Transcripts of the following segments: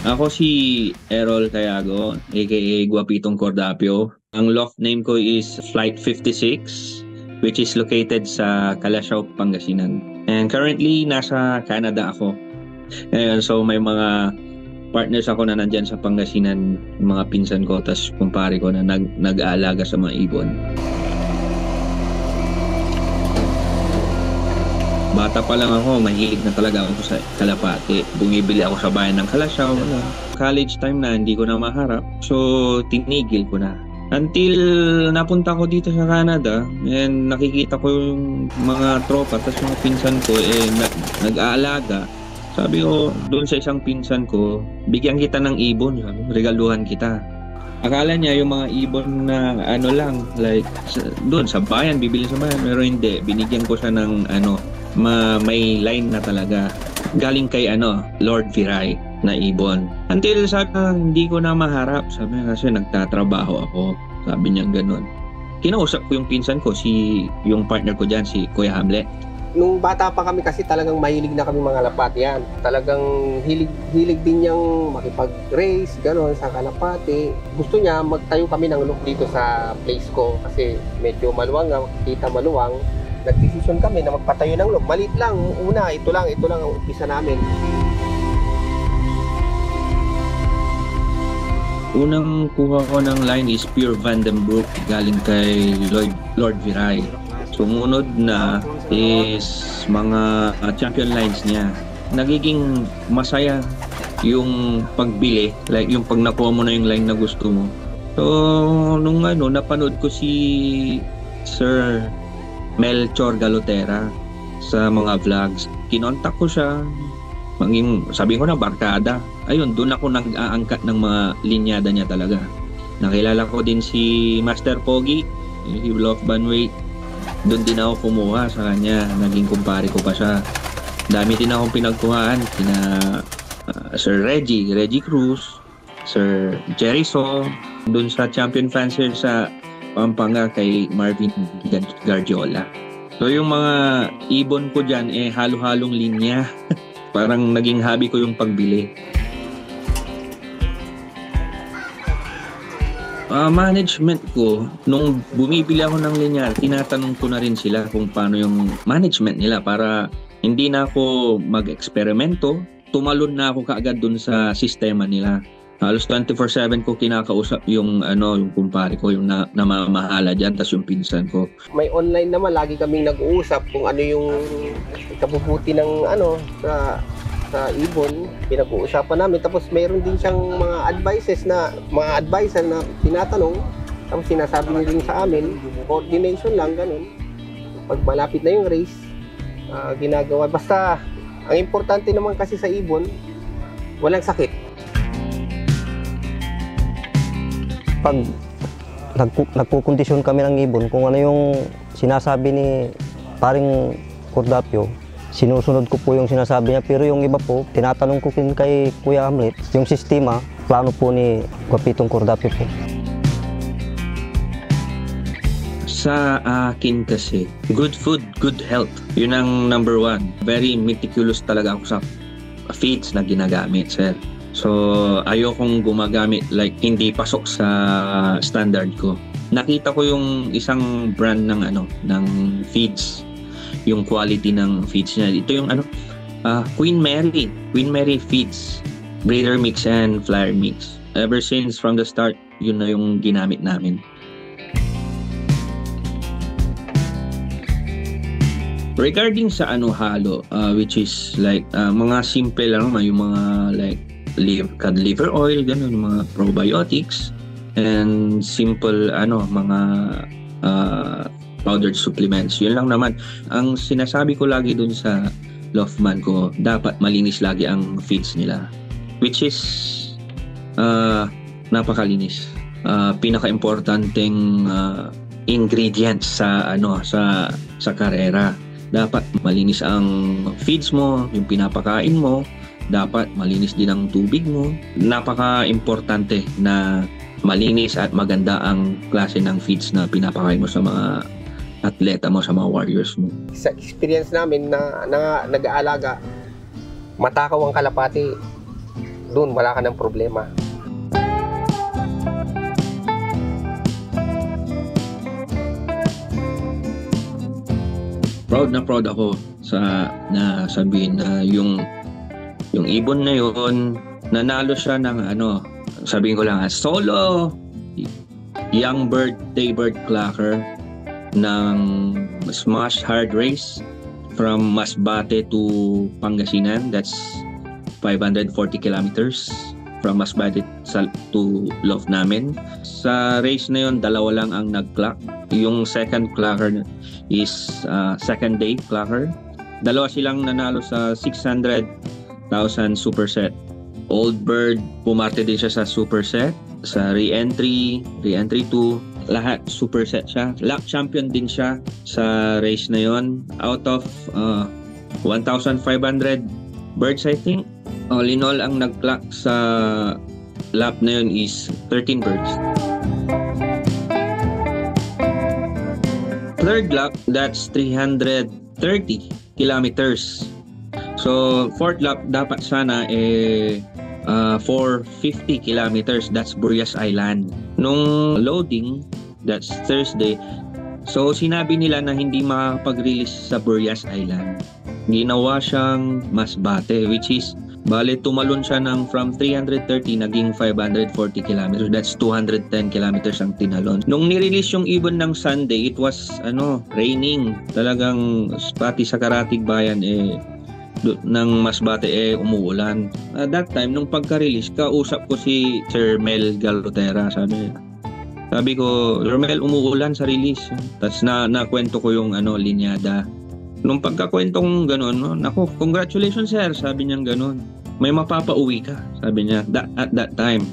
Ako si Errol Cayago, aka Guapitong Cordapio. Ang loft name ko is Flight 56, which is located sa Calasiao, Pangasinan. And currently, nasa Canada ako. And so may mga partners ako na nandyan sa Pangasinan, mga pinsan ko, tas kumpare ko na nag-aalaga sa mga ibon. Bata pa lang ako, mahilig na talaga ako sa kalapati. Bumibili ako sa bayan ng Calasiao. College time na, hindi ko na maharap. So, tinigil ko na. Until napunta ko dito sa Canada and nakikita ko yung mga tropa tapos mga pinsan ko nag-aalaga. Sabi ko, doon sa isang pinsan ko, bigyan kita ng ibon, regaluhan kita. Akala niya yung mga ibon na ano lang, like doon sa bayan, bibili sa bayan, pero hindi. Binigyan ko siya ng may line na talaga. Galing kay Lord Viray na ibon. Until sabi hindi ko na maharap. Sabi niya kasi nagtatrabaho ako. Sabi niya ganun. Kinausap ko yung pinsan ko, yung partner ko dyan, si Kuya Hamlet. Nung bata pa kami kasi talagang mahilig na kami mga kalapati yan. Talagang hilig din niyang makipag-race, gano'n, sa kalapati. Gusto niya magtayo kami ng look dito sa place ko kasi medyo maluwang nga, makikita maluwang. Nag-decision kami na magpatayo ng look. Maliit lang, una, ito lang ang umpisa namin. Unang kuha ko ng line is Pure Vandenbroek galing kay Lord Viray. Sumunod na is mga champion lines niya. Nagiging masaya yung pagbili, like yung pag nakuha mo na yung line na gusto mo. So, nung napanood ko si Sir Melchor Galotera sa mga vlogs, kinontak ko siya. Sabi ko na barkada. Ayun, doon ako nag-aangkat ng mga linyada niya talaga. Nakilala ko din si Master Pogi, si Bluff Banway. Doon din ako kumuha sa kanya. Naging kumpare ko pa siya. Dami din akong pinagkuhaan. Kina Sir Reggie Cruz, Sir Jerry So. Doon sa Champion Fancier sa Pampanga kay Marvin Gargiola. So yung mga ibon ko dyan, halo-halong linya. Parang naging hobby ko yung pagbili. Management ko, nung bumibili ako ng linyar, tinatanong ko na rin sila kung paano yung management nila para hindi na ako mag-eksperimento. Tumalon na ako kaagad dun sa sistema nila. Halos 24/7 ko kinakausap yung kumpare ko, yung namamahala dyan, tas yung pinsan ko. May online naman, lagi kaming nag-uusap kung ano yung kabubuti ng sa ibon, pinag-uusapan namin. Tapos mayroon din siyang mga advice na tinatanong, tapos sinasabi niya din sa amin, coordination lang, ganun. Pag malapit na yung race, ginagawa. Basta, ang importante naman kasi sa ibon, walang sakit. Pag nagkukondisyon kami ng ibon, kung ano yung sinasabi ni paring Cordapio, sinusunod ko po yung sinasabi niya, pero yung iba po, tinatanong ko kay Kuya Hamlet, yung sistema, plano po ni Guapitong Cordapio po. Sa akin kasi, good food, good health. Yun ang number one. Very meticulous talaga ako sa feeds na ginagamit, sir. So, ayokong gumagamit like hindi pasok sa standard ko. Nakita ko yung isang brand ng feeds, yung quality ng feeds niya. Ito yung Queen Mary feeds, breeder mix and flyer mix. Ever since from the start, yun na yung ginamit namin. Regarding sa halo, which is like mga simple lang naman, yung mga like cod liver oil, ganun, yung mga probiotics and simple mga powdered supplements. Yun lang naman. Ang sinasabi ko lagi dun sa Loftman ko, dapat malinis lagi ang feeds nila. Which is napakalinis. Pinaka-importanteng ingredients sa karera. Dapat malinis ang feeds mo, yung pinapakain mo. Dapat malinis din ang tubig mo. Napaka-importante na malinis at maganda ang klase ng feeds na pinapakain mo sa mga atleta mo, sa mga warriors mo. Sa experience namin na nag-aalaga, matakaw ang kalapati. doon wala ka ng problema. Proud ako sa na sabihin na yung ibon na yun, nanalo siya ng sabihin ko lang, solo young bird daybird clacker ng Smash Hard Race from Masbate to Pangasinan. That's 540 kilometers from Masbate to Lof namin. Sa race na yun, dalawa lang ang nag-clock. Yung second clacker is second day clacker. Dalawa silang nanalo sa 600,000 superset. Old Bird, pumarte din siya sa superset. Sa re-entry 2, lahat superset siya. Lap champion din siya sa race na yon. Out of 1,500 birds, I think. All in all, ang nag-clock sa lap na yun is 13 birds. Third lap, that's 330 kilometers. So, fourth lap, dapat sana 450 kilometers. That's Burias Island. Nung loading, that's Thursday. So, sinabi nila na hindi makapag-release sa Burias Island. Ginawa siyang Masbate, which is, bale, tumalon siya ng from 330 naging 540 kilometers. That's 210 kilometers ang tinalon. Nung nirelease yung ibon ng Sunday, it was raining. Talagang pati sa Karatig Bayan ng Masbate umuulan. At that time, nung pagka-release, kausap ko si Sir Mel Galotera. Sabi ko, Sir Mel, umuulan sa release. Tapos nakwento ko yung linyada. Nung pagkakwentong gano'n, naku, congratulations sir, sabi niya gano'n. May mapapauwi ka, sabi niya, at that time.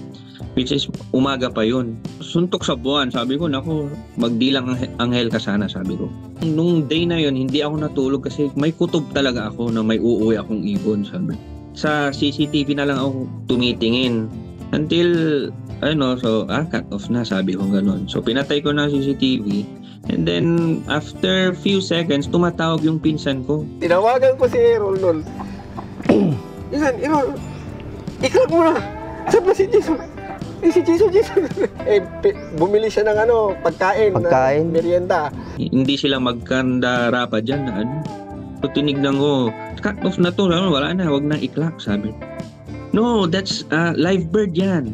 Which is, umaga pa yun. Suntok sa buwan, sabi ko, naku, magdilang anghel ka sana, sabi ko. Nung day na yun, hindi ako natulog kasi may kutob talaga ako na may uuwi akong ibon, sabi. Sa CCTV na lang ako tumitingin. Until, cut off na, sabi ko gano'n. So, pinatay ko na CCTV. And then, after few seconds, tumatawag yung pinsan ko. Tinawagan ko si Errol nun. Errol, iklag mo na. Saan ba si Jason? Si Jason. Bumili siya ng pagkain. Merienda. Hindi sila magkandara pa dyan na So, tinignan ko, cut off na to, wala na, wag na iklak, sabi. No, that's live bird yan.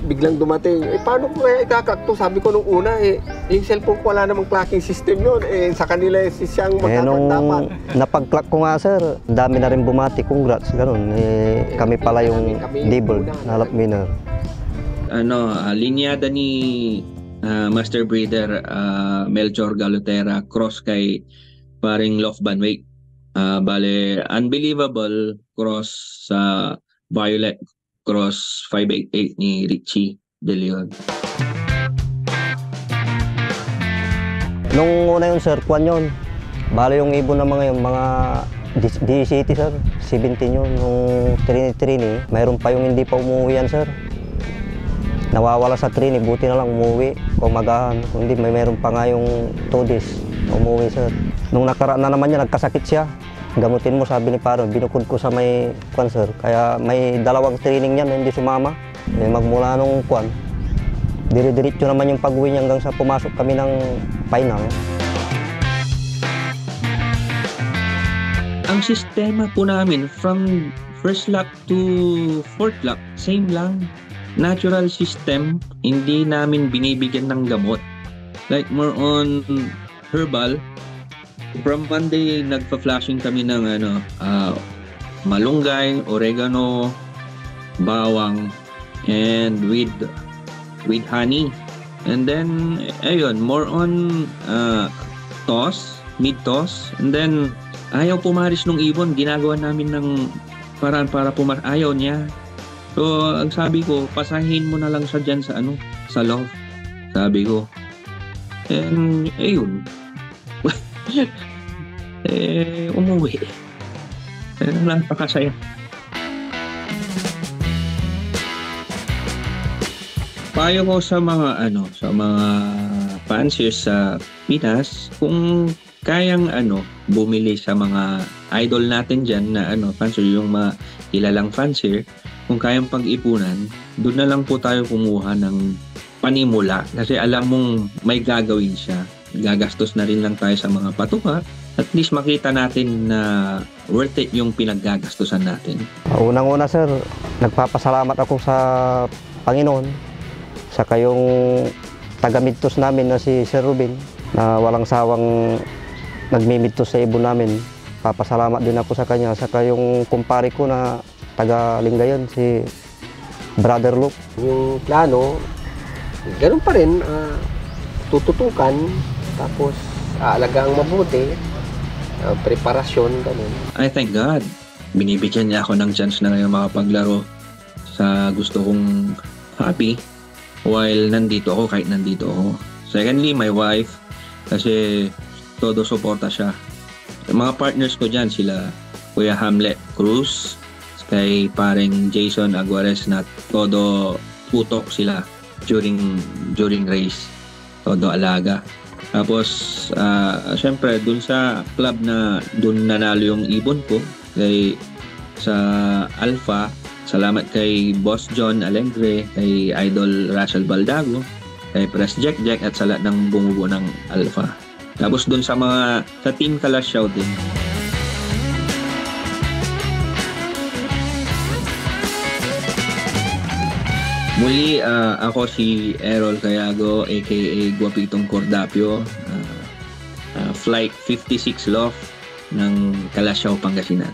Biglang dumating, paano ko kaya ikakakto? Sabi ko nung una, yung cellphone ko wala namang clocking system yun. Sa kanila siyang magkakatapat. Napag-clock ko nga sir, dami na rin bumati, congrats, ganun. Kami pala yung labeled na lap winner. Linyada ni Master Breeder Melchor Galotera, cross kay paring Lof Banway. Bale, unbelievable cross sa Violet cross 588 ni Richie De Leon. Nung una yun sir, kwan yun. Bale yung ibon ng mga D-City sir, 17 yun. Nung Trini, mayroon pa yung hindi pa umuwi yan sir. Nawawala sa Trini, buti na lang umuwi. Kumagahan, hindi mayroon pa nga yung 2 days umuwi sir. Nung nakaraan na naman niya, nagkasakit siya. Gamutin mo, sabi ni Paro, binukod ko sa may kwan sir. Kaya may dalawang training niyan na hindi sumama. Magmula nung kwan, dire-diretso naman yung pag-uwi niya hanggang sa pumasok kami ng final. Ang sistema po namin from first lap to fourth lap, same lang. Natural system, hindi namin binibigyan ng gamot. Like more on herbal. From Monday, nagpa-flashing kami ng malunggay, oregano, bawang, and with honey. And then, ayun, more on toss, mid-toss. And then, ayaw pumaris nung ibon. Ginagawa namin ng paraan para pumaris. Ayaw niya. So, ang sabi ko, pasahin mo na lang siya dyan sa sa loob. Sabi ko. And, ayun. Umuwi. Napakasaya. Payo ko sa mga fanciers sa Pinas, kung kayang bumili sa mga idol natin diyan na fancier, yung mga kilalang fancier, kung kayang pag-ipunan, doon na lang po tayo kumuha ng panimula kasi alam mong may gagawin siya. Gagastos na rin lang tayo sa mga patuka. At least makita natin na worth it yung pinaggagastusan natin. Unang-una sir, nagpapasalamat ako sa Panginoon, saka yung taga-midtos namin na si Sir Ruben na walang sawang nagmimidtos sa ibon namin. Papasalamat din ako sa kanya, saka yung kumpare ko na taga-Lingayen, si Brother Luke. Yung plano, ganun pa rin, tututukan, tapos aalagang mabuti, preparasyon, ganun. I thank God. Binibigyan niya ako ng chance na ngayon makapaglaro sa gusto kong hobby while nandito ako, kahit nandito ako. Secondly, my wife, kasi todo suporta siya. Yung mga partners ko dyan, sila Kuya Hamlet Cruz, kay paring Jason Aguares na todo putok sila during race. Todo alaga. Tapos, syempre, dun sa club na dun nanalo yung ibon ko, kay sa Alpha, salamat kay Boss John Alegre, kay Idol Russell Baldago, kay Press Jack Jack at sa lahat ng bumubuo ng Alpha. Tapos dun sa Team Kalasyaw din. Muli, ako si Errol Cayago, aka Guapitong Cordapio, Flight 56 Loft ng Kalasyaw, Pangasinan.